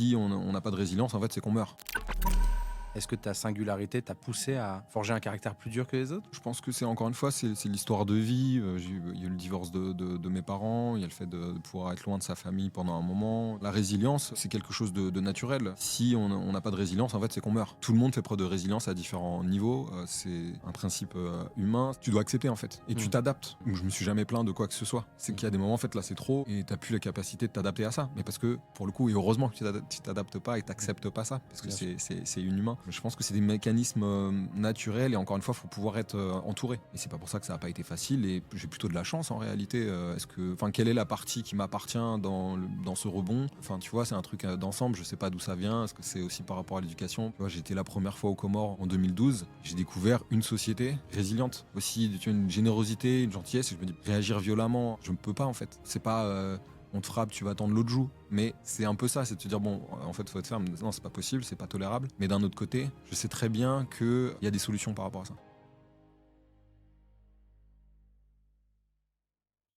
Si on n'a pas de résilience, en fait, c'est qu'on meurt. Est-ce que ta singularité t'a poussé à forger un caractère plus dur que les autres? Je pense que c'est encore une fois, c'est l'histoire de vie. Il y a eu le divorce de mes parents, il y a le fait de pouvoir être loin de sa famille pendant un moment. La résilience, c'est quelque chose de naturel. Si on n'a pas de résilience, en fait, c'est qu'on meurt. Tout le monde fait preuve de résilience à différents niveaux. C'est un principe humain. Tu dois accepter, en fait. Et tu t'adaptes. Je me suis jamais plaint de quoi que ce soit. C'est qu'il y a des moments, en fait, là, c'est trop. Et t'as plus la capacité de t'adapter à ça. Mais parce que, pour le coup, et heureusement que tu t'adaptes pas et t'acceptes pas ça. Parce que Bien c'est inhumain. Je pense que c'est des mécanismes naturels et encore une fois, il faut pouvoir être entouré. Et c'est pas pour ça que ça n'a pas été facile et j'ai plutôt de la chance en réalité. Quelle est la partie qui m'appartient dans ce rebond? Enfin, tu vois, c'est un truc d'ensemble, je sais pas d'où ça vient. Est-ce que c'est aussi par rapport à l'éducation? Tu vois, j'étais la première fois aux Comores en 2012. J'ai découvert une société résiliente. Aussi, tu vois, une générosité, une gentillesse. Et je me dis, réagir violemment, je ne peux pas en fait. C'est pas... on te frappe, tu vas tendre l'autre joue. Mais c'est un peu ça, c'est de te dire, bon, en fait, faut être ferme. Non, c'est pas possible, c'est pas tolérable. Mais d'un autre côté, je sais très bien qu'il y a des solutions par rapport à ça.